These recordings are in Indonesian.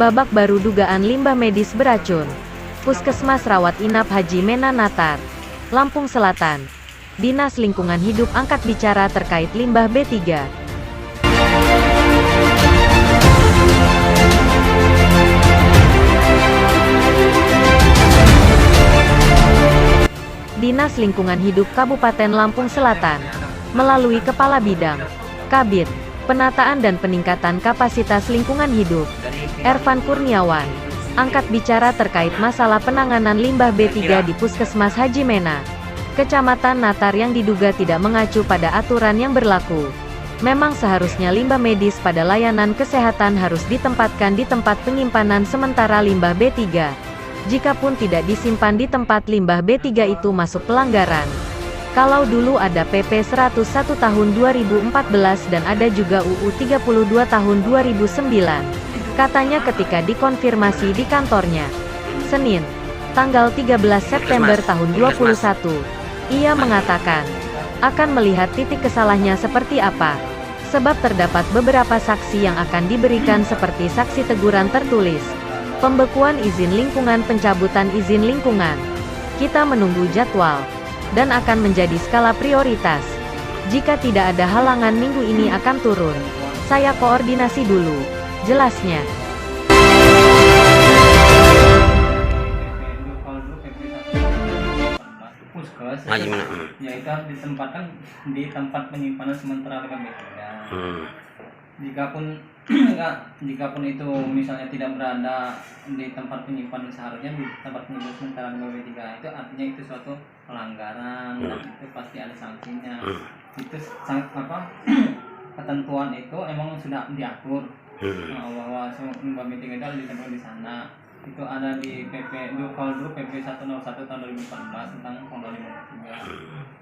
Babak baru dugaan limbah medis beracun. Puskesmas Rawat Inap Haji Mena Natar, Lampung Selatan. Dinas Lingkungan Hidup angkat bicara terkait limbah B3. Dinas Lingkungan Hidup Kabupaten Lampung Selatan, melalui Kepala Bidang Kabid, Penataan dan Peningkatan Kapasitas Lingkungan Hidup, Ervan Kurniawan, angkat bicara terkait masalah penanganan limbah B3 di Puskesmas Haji Mena, Kecamatan Natar yang diduga tidak mengacu pada aturan yang berlaku. Memang seharusnya limbah medis pada layanan kesehatan harus ditempatkan di tempat penyimpanan sementara limbah B3. Jikapun tidak disimpan di tempat limbah B3 itu masuk pelanggaran. Kalau dulu ada PP 101 tahun 2014 dan ada juga UU 32 tahun 2009. Katanya ketika dikonfirmasi di kantornya, Senin, tanggal 13 September tahun 21, ia mengatakan, akan melihat titik kesalahannya seperti apa. Sebab terdapat beberapa saksi yang akan diberikan seperti saksi teguran tertulis, pembekuan izin lingkungan, pencabutan izin lingkungan. Kita menunggu jadwal, dan akan menjadi skala prioritas. Jika tidak ada halangan minggu ini akan turun. Saya koordinasi dulu, jelasnya. Puskes, ya itu harus ditempatkan di tempat penyimpanan sementara limbah B3. Jikapun itu misalnya tidak berada di tempat penyimpanan seharusnya di tempat penyimpanan sementara limbah B3, itu artinya itu suatu pelanggaran dan itu pasti ada sanksinya. Itu ketentuan itu emang sudah diatur bahwa limbah B3 itu harus ditempatkan di sana. Itu ada di PP dulu PP 101 tahun 2014 tentang pengelolaan limbah B3.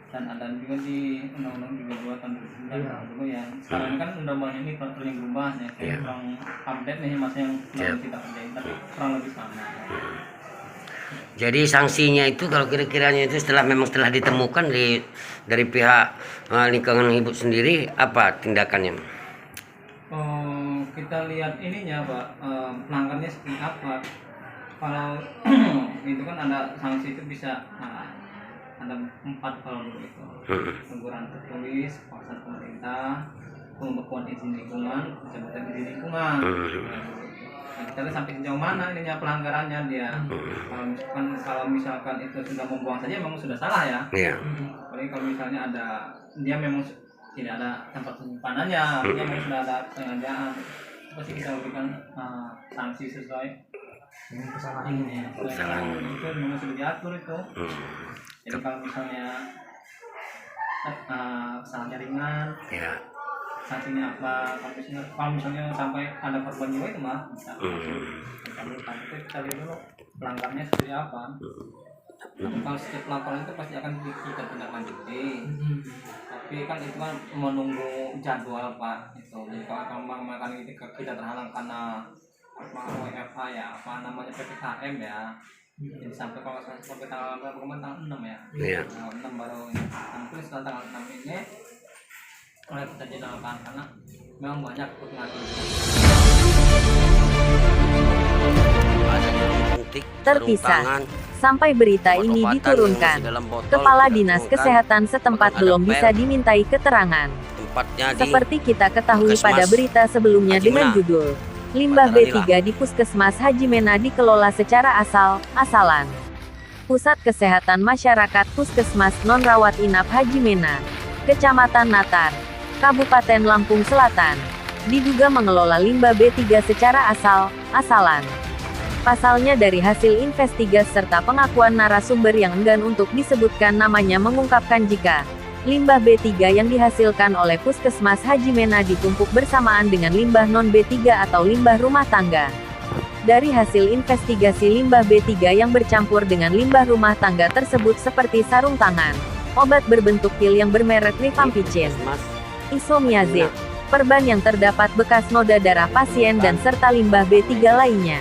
Dan ada juga di Undang-Undang 32 tahun 2009 dulu ya. Sekarang kan undang-undang ini peraturan yang berubah ya. Saya kurang update nih masa yang kita kerjain, tapi kurang lebih sama. Jadi sanksinya itu kalau kira-kiranya itu setelah ditemukan dari pihak lingkungan hidup sendiri, apa tindakannya? Kita lihat ininya Pak, pelanggarnya seperti apa. Kalau itu kan ada sanksi itu bisa ada 4 kalau dulu itu, teguran tertulis, paksa pemerintah, pembekuan izin lingkungan, pencabutan izin lingkungan. Nah, kita lihat sampai sejauh mana ininya pelanggarannya dia. Kalau misalkan itu sudah membuang saja memang sudah salah ya. Apalagi kalau misalnya dia memang tidak ada tempat penyimpanannya, artinya memang sudah ada kesengajaan, pasti kita berikan sanksi sesuai dengan kesalahan ini. Itu memang sudah diatur itu. Jadi kalau misalnya kesalahannya ringan, sanksinya apa? Kalau misalnya sampai ada korban jiwa itu mah bisa. Kita lihat dulu pelanggarnya seperti apa. Kalau setiap laporan itu pasti akan kita tindak lanjuti. Tapi kan itu kan menunggu jadwal Pak. Itu jadi kalau makan kita terhalang karena WFH ya, PPKM ya. Jadi sampai kalau sampai tanggal berapa kemarin, tanggal 6 ya. Tanggal 6 baru ini. Nanti setelah tanggal 6 ini mulai kita jadwalkan karena memang banyak pengaturan. Terpisah. Sampai berita ini diturunkan, Kepala Dinas Kesehatan setempat belum bisa dimintai keterangan. Seperti kita ketahui pada berita sebelumnya dengan judul, Limbah B3 di Puskesmas Haji Mena dikelola secara asal-asalan. Pusat Kesehatan Masyarakat Puskesmas Non-Rawat Inap Haji Mena, Kecamatan Natar, Kabupaten Lampung Selatan, diduga mengelola limbah B3 secara asal-asalan. Pasalnya dari hasil investigasi serta pengakuan narasumber yang enggan untuk disebutkan namanya mengungkapkan jika limbah B3 yang dihasilkan oleh Puskesmas Haji Mena ditumpuk bersamaan dengan limbah non-B3 atau limbah rumah tangga. Dari hasil investigasi limbah B3 yang bercampur dengan limbah rumah tangga tersebut seperti sarung tangan, obat berbentuk pil yang bermerek rifampicin, isoniazid, perban yang terdapat bekas noda darah pasien dan serta limbah B3 lainnya.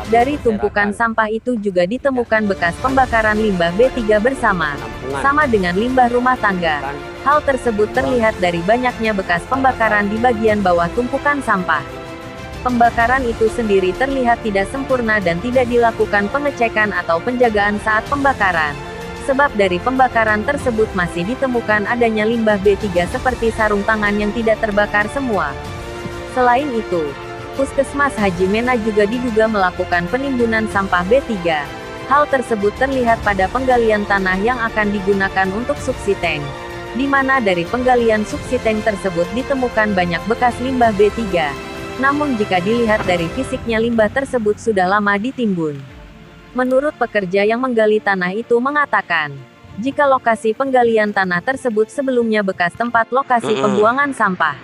Dari tumpukan sampah itu juga ditemukan bekas pembakaran limbah B3 sama dengan limbah rumah tangga. Hal tersebut terlihat dari banyaknya bekas pembakaran di bagian bawah tumpukan sampah. Pembakaran itu sendiri terlihat tidak sempurna dan tidak dilakukan pengecekan atau penjagaan saat pembakaran. Sebab dari pembakaran tersebut masih ditemukan adanya limbah B3 seperti sarung tangan yang tidak terbakar semua. Selain itu, Puskesmas Haji Mena juga diduga melakukan penimbunan sampah B3. Hal tersebut terlihat pada penggalian tanah yang akan digunakan untuk suksi tank, di mana dari penggalian suksi tank tersebut ditemukan banyak bekas limbah B3. Namun jika dilihat dari fisiknya limbah tersebut sudah lama ditimbun. Menurut pekerja yang menggali tanah itu mengatakan, jika lokasi penggalian tanah tersebut sebelumnya bekas tempat lokasi pembuangan sampah.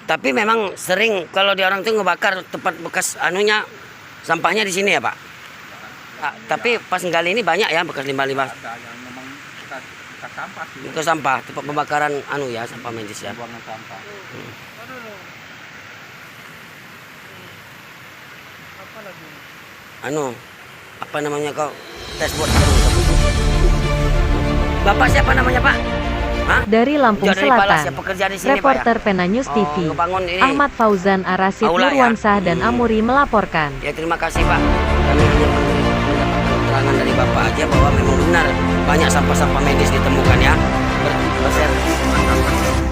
Tapi memang sering kalau di orang tuh ngebakar tempat bekas anunya sampahnya di sini ya Pak. Tapi pas nggali ini banyak ya bekas limbah-limbah. Bekas sampah, tempat pembakaran anu ya, sampah medis ya. Anu, apa namanya kau tes buat Bapak siapa namanya Pak? Hah? Dari Lampung Dari Palas, Selatan, ya, pekerja di sini, reporter Pak, ya? Pena News TV, ngebangun ini. Ahmad Fauzan Arasid Aula, ya? Nurwansah dan Amuri melaporkan. Ya terima kasih Pak. Kami hanya mendapatkan keterangan dari Bapak aja bahwa memang benar banyak sampah-sampah medis ditemukan ya. Berservis.